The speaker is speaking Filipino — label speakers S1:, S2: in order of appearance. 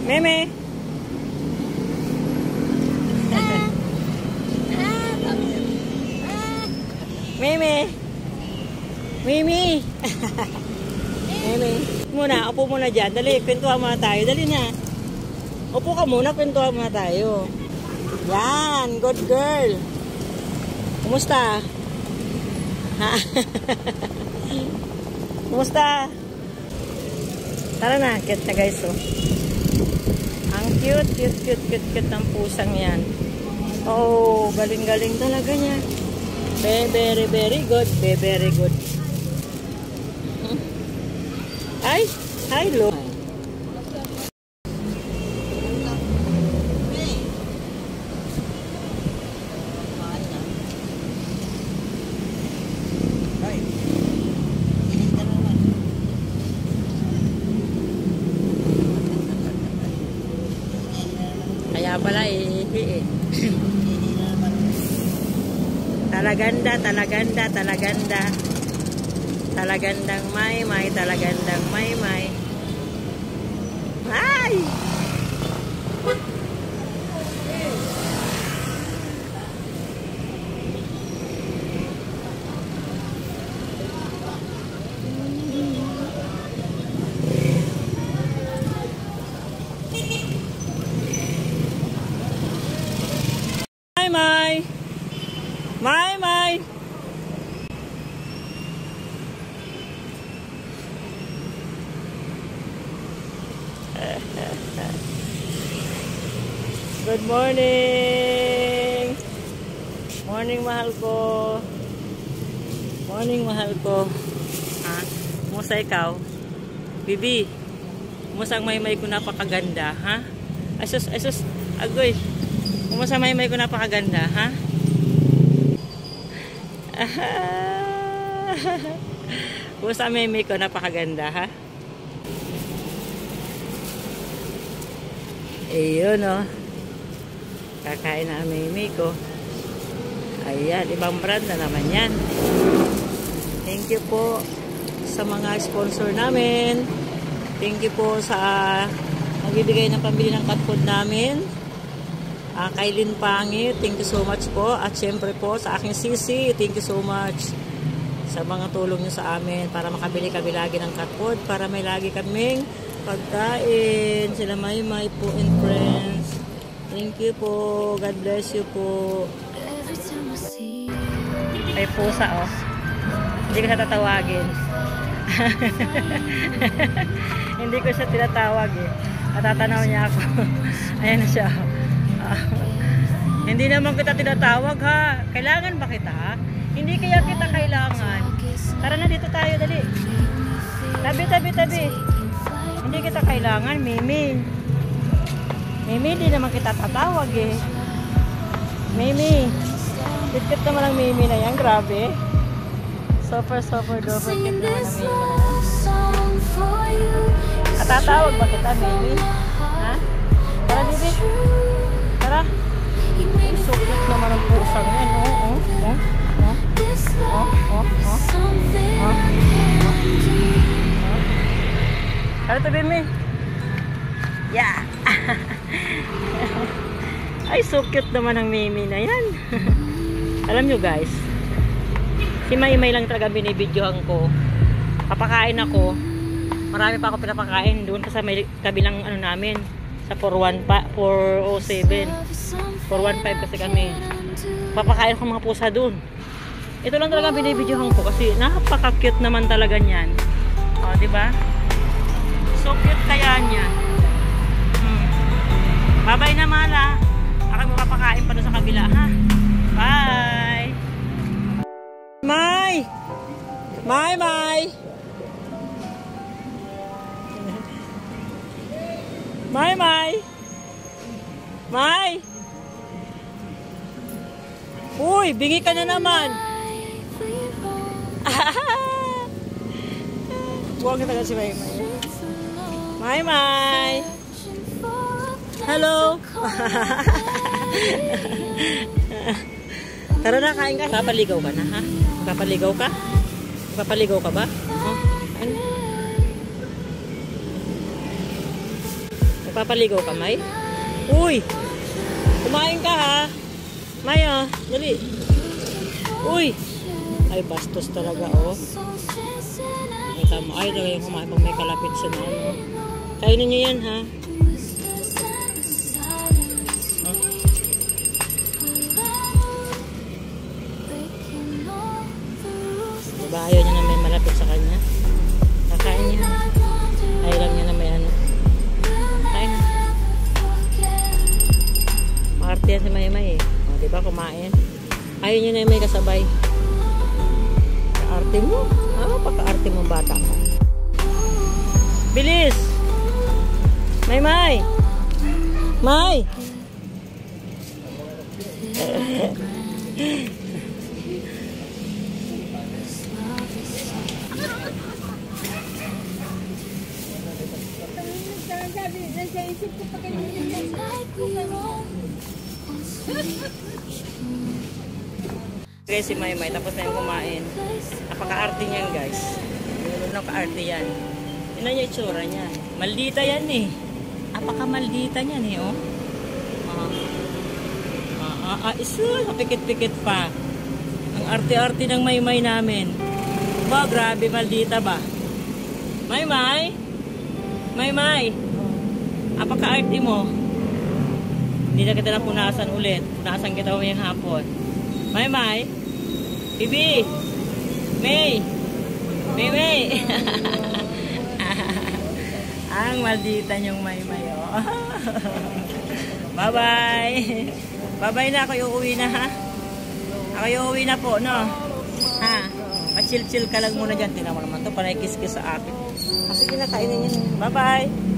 S1: Meme. Meme. Mimi. Meme. Muna, upo muna dyan. Dali, kwentuhan muna tayo. Dali na. Upo ka muna, kwentuhan muna tayo. Yan, good girl. Kumusta? Ha? Kumusta? Tara na, cute na guys, oh. Ang cute ng pusang yan. Oh, galing-galing talaga niya. Very good. Very good. Ay, hi, lo. Kaya pala talagandang may talagandang may ay May. Good morning. Morning, mahal ko. Morning, mahal ko. Ha? Kumusta ikaw? Bibi, kumusta ang may ko napakaganda, ha? Asus, agoy. Kumusta may ko napakaganda, ha? Kumusta may ko napakaganda, ha? Ayun, oh. Kakain na ang mimi ko. Ayan, ibang brand na naman yan. Thank you po sa mga sponsor namin. Thank you po sa nagbibigay ng pambili ng cat food namin. Kailin Pangit, thank you so much po. At syempre po sa aking sisi, thank you so much sa mga tulong nyo sa amin para makabili kami lagi ng cat food, para may lagi kaming pagkain. Sila may po and friends. Thank you po. God bless you po. Ay pusa, oh. Hindi ko siya tatawagin. Hindi ko siya tinatawag, eh. Natatanaw niya ako. Ayan na siya. Hindi naman kita tinatawag, ha. Kailangan ba kita, ha? Hindi kaya kita kailangan. Tara na, dito tayo, dali. Tabi. Hindi kita kailangan, Mimi. Mimi, hindi naman kita tatawag, eh. Mimi. Kit-kit naman ang Mimi na yan, grabe. Super duper kit naman ang Mimi na yan. Tatawag ba kita, Mimi? Ha? Tara, Bibi. Tara. So cute naman ang pusang yan. Tara, tabi, Mimi. Yeah. Ay, so cute naman ang Mimi na yan. Alam nyo guys, si Maymay lang talaga binibidyohan ko. Papakain ako. Marami pa ako pinapakain doon sa may kabilang ano namin, sa 407. 415 kasi kami. Papakain ko mga pusa doon. Ito lang talaga binibidyohan ko kasi napaka-cute naman talaga niyan. O, di ba? So cute kaya niya. Bye-bye na, Mala. Ako magpapakain pa doon sa kabila, ha? Bye! May! Uy, bingi ka na naman! Buwag na tagal si May. Hello! Tara na, kain ka. Papaligaw ka na, ha? Papaligaw ka? Papaligaw ka ba? Oh, ano? Nagpapaligo ka, May? Uy! Kumain ka, ha? May, dali. Uy! Ay, bastos talaga, oh. Kita mo, ay, talaga yung kumain pag may kalapit siya na, ano. Kainin niyo yan, ha? Diba, ayaw niya na may malapit sa kanya. Kakain niya. Ayaw lang niya na may ano. Kain na. Maarte yan si Maymay, eh. O, diba, kumain. Ayaw niya na may kasabay. Kaarte mo. Ano pa kaarte mo bata ka? Bilis! Maymay! May!
S2: Nasa isip ko pa kayo
S1: Okay, si Maymay, tapos na yung kumain. Napaka-arte niyan, guys. Meron na ka-arte yan. Yun yung itsura niya. Maldita yan, eh. Napaka-maldita niyan, eh, oh. Isu, pikit-pikit pa. Ang arte-arte ng Maymay namin. Ba, grabe, maldita ba? Maymay? Maymay? Apaka-arte mo? Hindi na kita napunasan ulit. Punasan kita umayang hapon. Maymay? Bibi? May? May? Ang maldita niyong Maymay, oh. Bye-bye. Bye-bye na. Ako uuwi na, ha? Ako uuwi na po, no? Ha? Pa-chill-chill ka lang muna dyan. Tingnan mo naman to. Panay kiss-kiss sa akin. Kasi kinakainin niya. Bye-bye.